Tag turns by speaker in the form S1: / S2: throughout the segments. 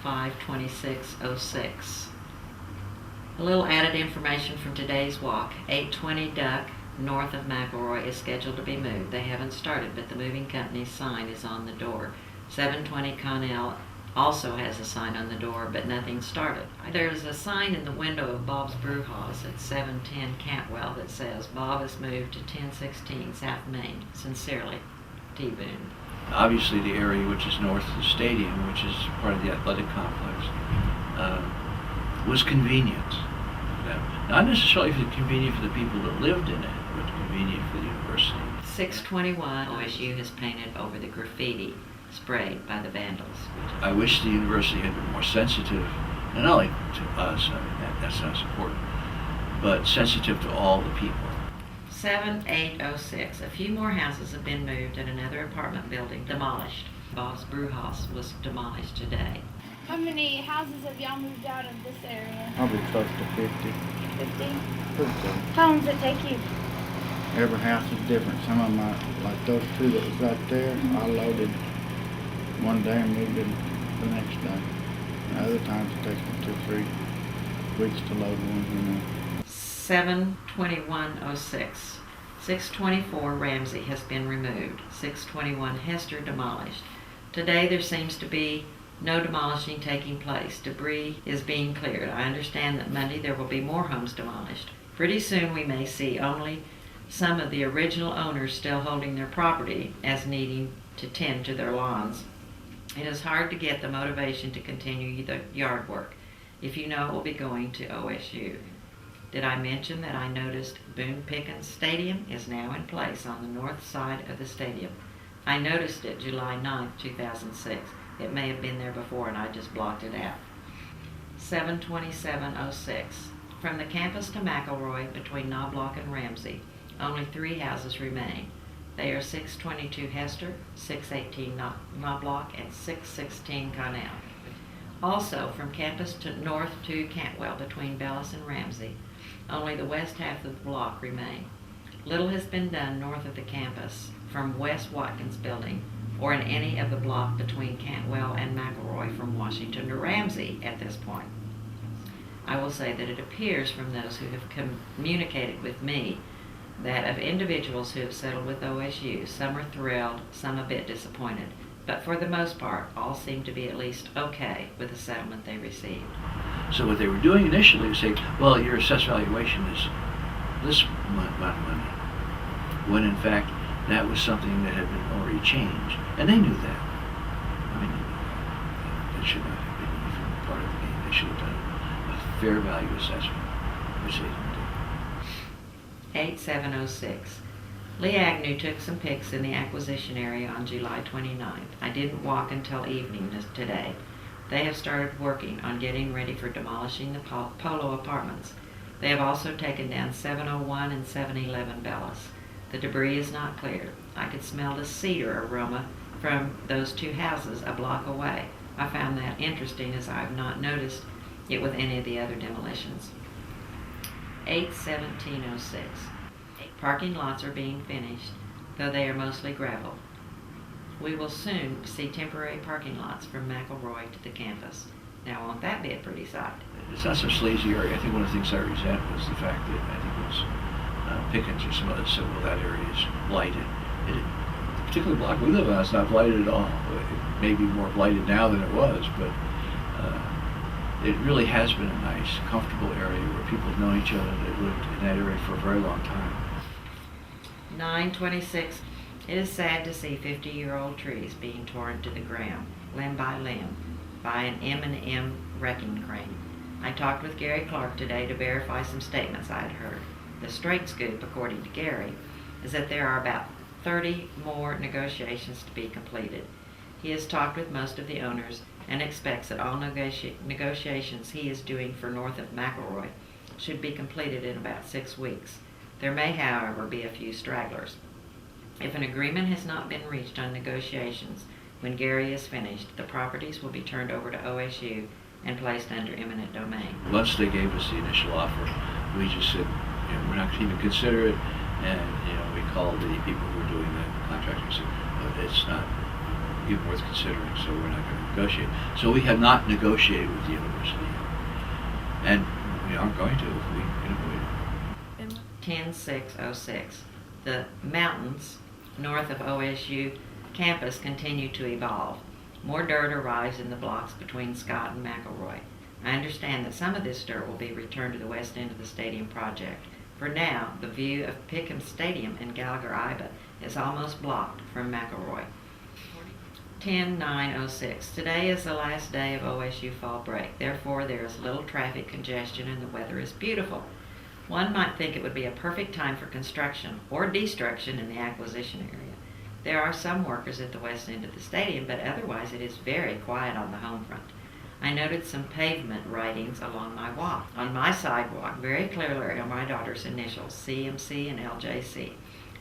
S1: 5/26/06. A little added information from today's walk. 820 Duck, north of McElroy, is scheduled to be moved. They haven't started, but the moving company's sign is on the door. 720 Connell also has a sign on the door, but nothing started. There's a sign in the window of Bob's Brewhouse at 710 Cantwell that says, "Bob has moved to 1016 South Main. Sincerely, T. Boone."
S2: Obviously, the area which is north of the stadium, which is part of the athletic complex, was convenient. Not necessarily convenient for the people that lived in it, but convenient for the university.
S1: 621 OSU has painted over the graffiti sprayed by the vandals.
S2: I wish the university had been more sensitive, and not only to us, I mean, that's not as important, but sensitive to all the people.
S1: 7806. A few more houses have been moved and another apartment building demolished. Bob's Brewhouse was demolished today.
S3: How many houses have y'all moved out of this area?
S4: Probably close to 50.
S3: 50?
S4: Pretty close.
S3: How long does it take you?
S4: Every house is different. Some of them, like those two that was right there, I loaded one day and moved in the next day. And other times it takes me 2-3 weeks to load one,
S1: 72106. 624 Ramsey has been removed. 621 Hester demolished. Today there seems to be no demolishing taking place. Debris is being cleared. I understand that Monday there will be more homes demolished. Pretty soon we may see only some of the original owners still holding their property as needing to tend to their lawns. It is hard to get the motivation to continue the yard work if you know it will be going to OSU. Did I mention that I noticed Boone Pickens Stadium is now in place on the north side of the stadium? I noticed it July 9, 2006. It may have been there before and I just blocked it out. 72706. From the campus to McElroy between Knobloch and Ramsey, only 3 houses remain. They are 622 Hester, 618 Knobloch, and 616 Connell. Also, from campus to north to Cantwell between Bellis and Ramsey, only the west half of the block remain. Little has been done north of the campus from West Watkins Building or in any of the block between Cantwell and McElroy from Washington to Ramsey at this point. I will say that it appears from those who have communicated with me that of individuals who have settled with OSU, some are thrilled, some a bit disappointed, but for the most part, all seem to be at least okay with the settlement they received.
S2: So what they were doing initially was saying, well, your assessed valuation is this amount of money, when in fact that was something that had been already changed, and they knew that. I mean, that should not have been even part of the game. They should have done a fair value assessment, which they didn't do.
S1: 8706. Lee Agnew took some pics in the acquisition area on July 29th. I didn't walk until evening today. They have started working on getting ready for demolishing the Polo apartments. They have also taken down 701 and 711 Bellis. The debris is not cleared. I could smell the cedar aroma from those 2 houses a block away. I found that interesting as I have not noticed it with any of the other demolitions. 81706. Parking lots are being finished, though they are mostly gravel. We will soon see temporary parking lots from McElroy to the campus. Now, won't that be a pretty sight?
S2: It's not some sleazy area. I think one of the things I resent was the fact that I think it was Pickens or some others said, well, that area is blighted. The particular block we live on is not blighted at all. It may be more blighted now than it was, but it really has been a nice, comfortable area where people have known each other. They've lived in that area for a very long time.
S1: 926. It is sad to see 50-year-old trees being torn to the ground, limb by limb, by an M&M wrecking crane. I talked with Gary Clark today to verify some statements I had heard. The straight scoop, according to Gary, is that there are about 30 more negotiations to be completed. He has talked with most of the owners and expects that all negotiations he is doing for north of McElroy should be completed in about 6 weeks. There may, however, be a few stragglers. If an agreement has not been reached on negotiations, when Gary is finished, the properties will be turned over to OSU and placed under eminent domain.
S2: Once they gave us the initial offer, we just said, we're not going to even consider it, and we called the people who were doing the contract and said, it's not, even worth considering, so we're not going to negotiate. So we have not negotiated with the university, and we aren't going to if we can avoid it.
S1: 10606. The mountains north of OSU campus continue to evolve. More dirt arrives in the blocks between Scott and McElroy. I understand that some of this dirt will be returned to the west end of the stadium project. For now, the view of Pickens Stadium in Gallagher-Iba is almost blocked from McElroy. 10906. Today is the last day of OSU fall break. Therefore, there is little traffic congestion and the weather is beautiful. One might think it would be a perfect time for construction or destruction in the acquisition area. There are some workers at the west end of the stadium, but otherwise it is very quiet on the home front. I noted some pavement writings along my walk. On my sidewalk, very clearly are my daughter's initials, CMC and LJC,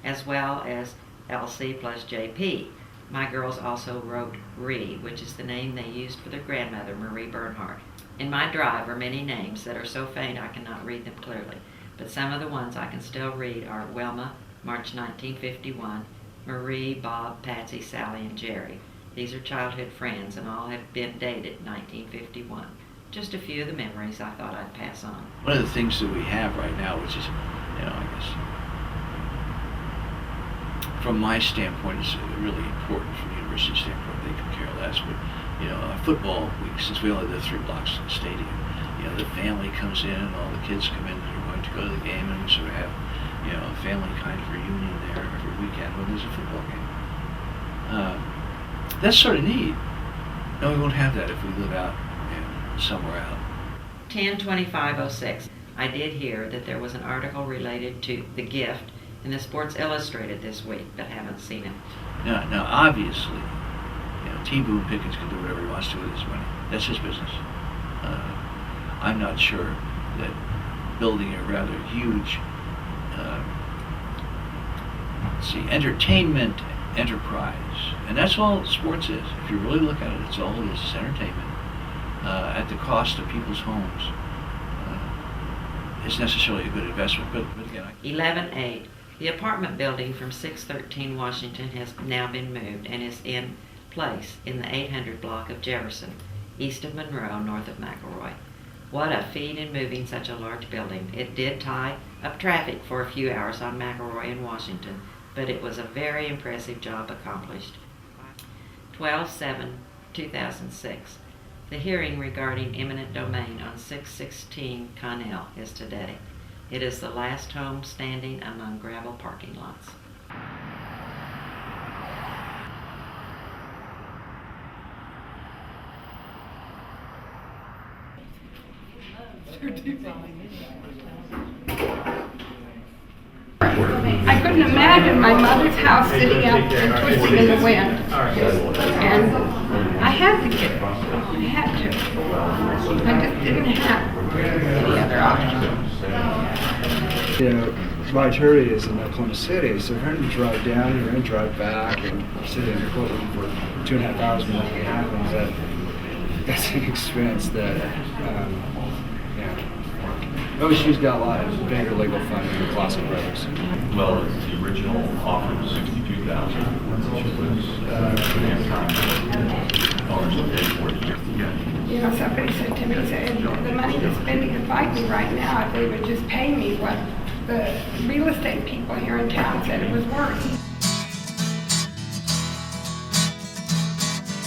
S1: as well as LC plus JP. My girls also wrote Ree, which is the name they used for their grandmother, Marie Bernhardt. In my drive are many names that are so faint I cannot read them clearly, but some of the ones I can still read are Wilma, March 1951, Marie, Bob, Patsy, Sally, and Jerry. These are childhood friends and all have been dated 1951. Just a few of the memories I thought I'd pass on.
S2: One of the things that we have right now, which is, I guess, from my standpoint, is really important from the university standpoint. They could care less, but on football week, since we only live 3 blocks from the stadium, the family comes in, and all the kids come in that are going to go to the game, and we sort of have, a family kind of reunion there every weekend when there's a football game. That's sort of neat. No, we won't have that if we live out, somewhere out.
S1: 102506. I did hear that there was an article related to the gift in the Sports Illustrated this week, but haven't seen it.
S2: Now, obviously, T. Boone Pickens can do whatever he wants to with his money. That's his business. I'm not sure that building a rather huge, entertainment enterprise, and that's all sports is. If you really look at it, it's all it is. It's entertainment at the cost of people's homes. It's necessarily a good investment, but again,
S1: 11-8. The apartment building from 613 Washington has now been moved and is in place in the 800 block of Jefferson, east of Monroe, north of McElroy. What a feat in moving such a large building. It did tie up traffic for a few hours on McElroy in Washington, but it was a very impressive job accomplished. 12/7/2006. The hearing regarding eminent domain on 616 Connell is today. It is the last home standing among gravel parking lots.
S5: I couldn't imagine my mother's house sitting out there twisting in the wind. And I had to get it. I had to. I just didn't have any other option.
S6: My jury is in Oklahoma City, so we're going to drive down, we're going to drive back, and sit in the courtroom for 2.5 hours when it happens. That's an expense that, OSU's got a lot of bigger legal funding than Classic Brothers.
S7: Well, the original offer was $62,000, which was dollars a day for it.
S5: Somebody said to me, the money they're spending to fight me right now, if they would just pay me what the real estate people here in town said it was worth.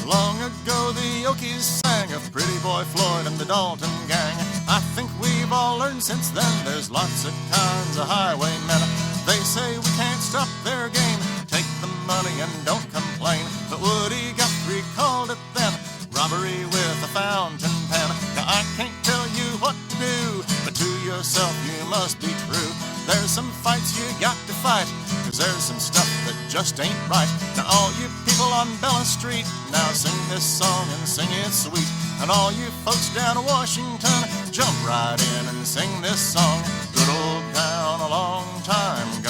S8: Long ago the Okies sang of Pretty Boy Floyd and the Dalton Gang. I think we've all learned since then there's lots of kinds of highwaymen. They say we can't stop their game, take the money and don't complain. But Woody Guthrie called it then robbery with a fountain pen. Now I can't tell you what to do, but to yourself you must be true. There's some fights you got to fight, 'cause there's some stuff that just ain't right. Now all you people on Bellis Street, now sing this song and sing it sweet. And all you folks down in Washington, jump right in and sing this song. Good old town a long time